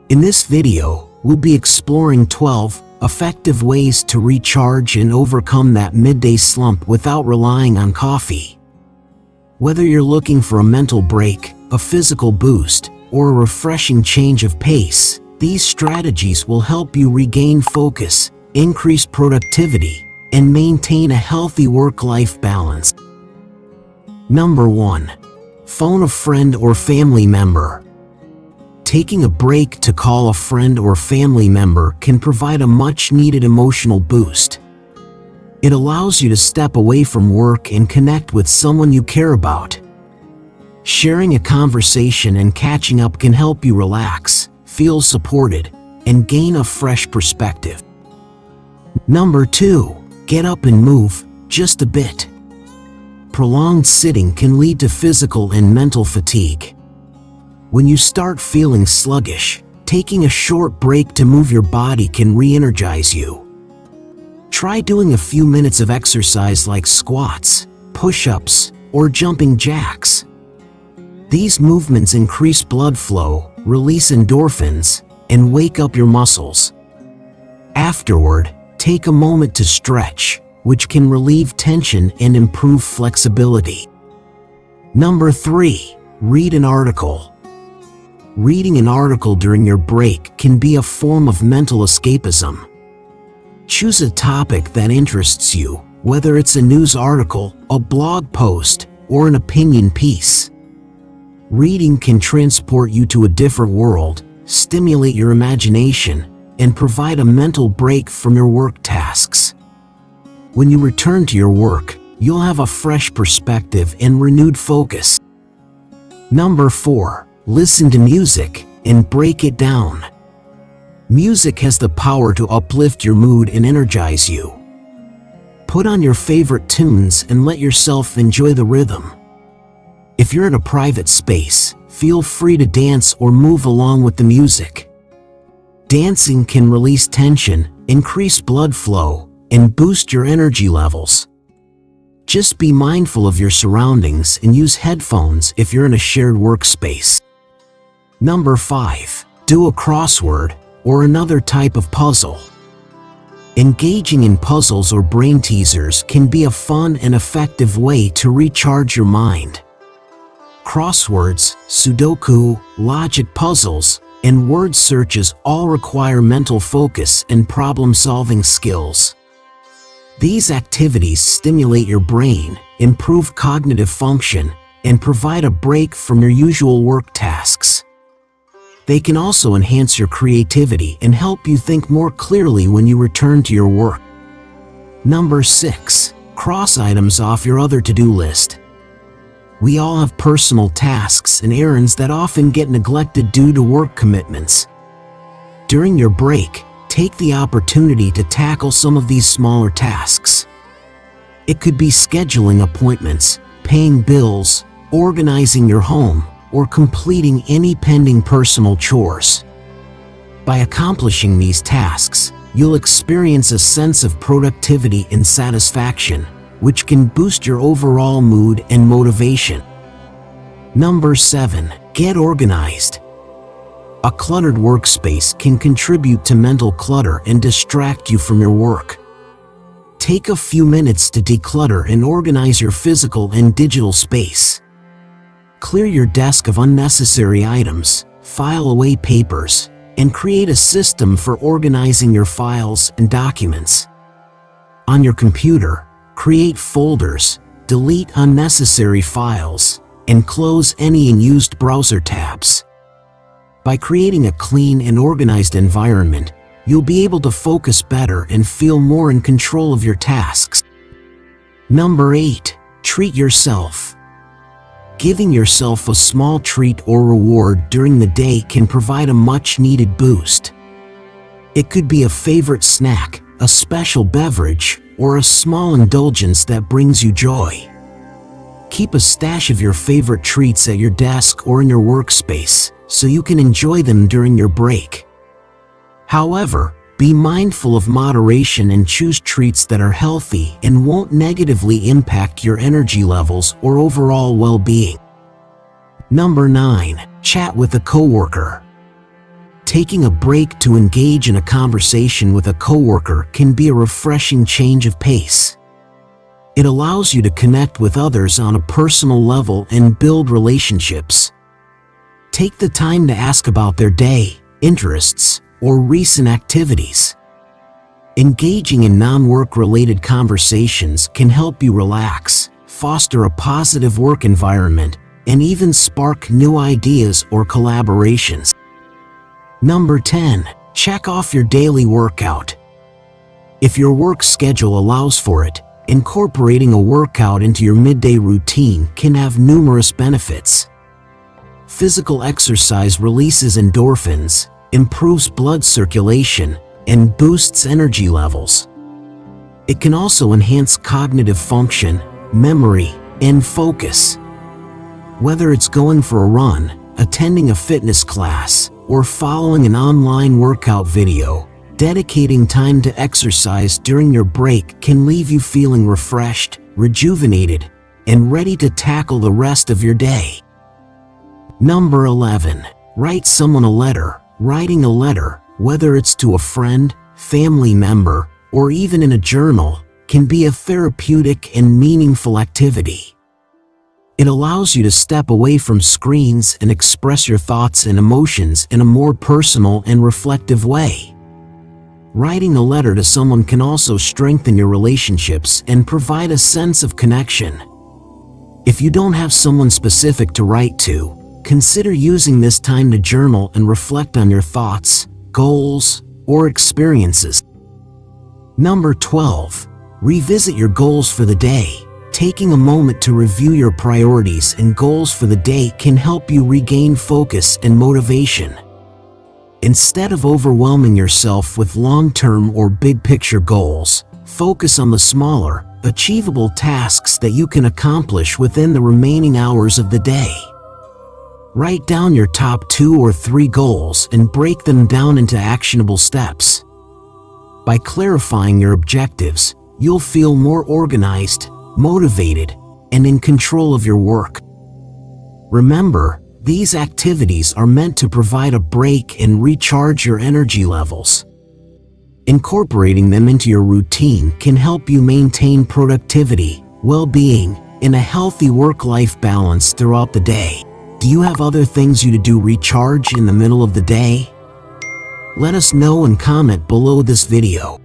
In this video, we'll be exploring 12 effective ways to recharge and overcome that midday slump without relying on coffee. Whether you're looking for a mental break, a physical boost, or a refreshing change of pace, these strategies will help you regain focus, increase productivity, and maintain a healthy work-life balance. Number 1. Phone a friend or family member. Taking a break to call a friend or family member can provide a much-needed emotional boost. It allows you to step away from work and connect with someone you care about. Sharing a conversation and catching up can help you relax, feel supported, and gain a fresh perspective. Number 2. Get up and move, just a bit. Prolonged sitting can lead to physical and mental fatigue. When you start feeling sluggish, taking a short break to move your body can re-energize you. Try doing a few minutes of exercise like squats, push-ups, or jumping jacks. These movements increase blood flow, release endorphins, and wake up your muscles. Afterward, take a moment to stretch, which can relieve tension and improve flexibility. Number 3. Read an article. Reading an article during your break can be a form of mental escapism. Choose a topic that interests you, whether it's a news article, a blog post, or an opinion piece. Reading can transport you to a different world, stimulate your imagination, and provide a mental break from your work tasks. When you return to your work, you'll have a fresh perspective and renewed focus. Number 4. Listen to music and break it down. Music has the power to uplift your mood and energize you. Put on your favorite tunes and let yourself enjoy the rhythm. If you're in a private space, feel free to dance or move along with the music. Dancing can release tension, increase blood flow, and boost your energy levels. Just be mindful of your surroundings and use headphones if you're in a shared workspace. Number 5. Do a crossword or another type of puzzle. Engaging in puzzles or brain teasers can be a fun and effective way to recharge your mind. Crosswords, Sudoku, logic puzzles, and word searches all require mental focus and problem-solving skills. These activities stimulate your brain, improve cognitive function, and provide a break from your usual work tasks. They can also enhance your creativity and help you think more clearly when you return to your work. Number 6. Cross items off your other to-do list. We all have personal tasks and errands that often get neglected due to work commitments. During your break, take the opportunity to tackle some of these smaller tasks. It could be scheduling appointments, paying bills, organizing your home, or completing any pending personal chores. By accomplishing these tasks, you'll experience a sense of productivity and satisfaction, which can boost your overall mood and motivation. Number 7. Get organized. A cluttered workspace can contribute to mental clutter and distract you from your work. Take a few minutes to declutter and organize your physical and digital space. Clear your desk of unnecessary items, file away papers, and create a system for organizing your files and documents. On your computer, create folders, delete unnecessary files, and close any unused browser tabs. By creating a clean and organized environment, you'll be able to focus better and feel more in control of your tasks. Number 8. Treat yourself. Giving yourself a small treat or reward during the day can provide a much-needed boost. It could be a favorite snack, a special beverage, or a small indulgence that brings you joy. Keep a stash of your favorite treats at your desk or in your workspace, so you can enjoy them during your break. However, be mindful of moderation and choose treats that are healthy and won't negatively impact your energy levels or overall well-being. Number 9. Chat with a coworker. Taking a break to engage in a conversation with a coworker can be a refreshing change of pace. It allows you to connect with others on a personal level and build relationships. Take the time to ask about their day, interests, or recent activities. Engaging in non-work related conversations can help you relax, foster a positive work environment, and even spark new ideas or collaborations. Number 10. Check off your daily workout. If your work schedule allows for it, incorporating a workout into your midday routine can have numerous benefits. Physical exercise releases endorphins, improves blood circulation, and boosts energy levels. It can also enhance cognitive function, memory, and focus. Whether it's going for a run, attending a fitness class, or following an online workout video, dedicating time to exercise during your break can leave you feeling refreshed, rejuvenated, and ready to tackle the rest of your day. Number 11. Write someone a letter. Writing a letter, whether it's to a friend, family member, or even in a journal, can be a therapeutic and meaningful activity. It allows you to step away from screens and express your thoughts and emotions in a more personal and reflective way. Writing a letter to someone can also strengthen your relationships and provide a sense of connection. If you don't have someone specific to write to, consider using this time to journal and reflect on your thoughts, goals, or experiences. Number 12. Revisit your goals for the day. Taking a moment to review your priorities and goals for the day can help you regain focus and motivation. Instead of overwhelming yourself with long-term or big-picture goals, focus on the smaller, achievable tasks that you can accomplish within the remaining hours of the day. Write down your top 2 or 3 goals and break them down into actionable steps. By clarifying your objectives, you'll feel more organized, motivated, and in control of your work. Remember, these activities are meant to provide a break and recharge your energy levels. Incorporating them into your routine can help you maintain productivity, well-being, and a healthy work-life balance throughout the day. Do you have other things you do recharge in the middle of the day? Let us know and comment below this video.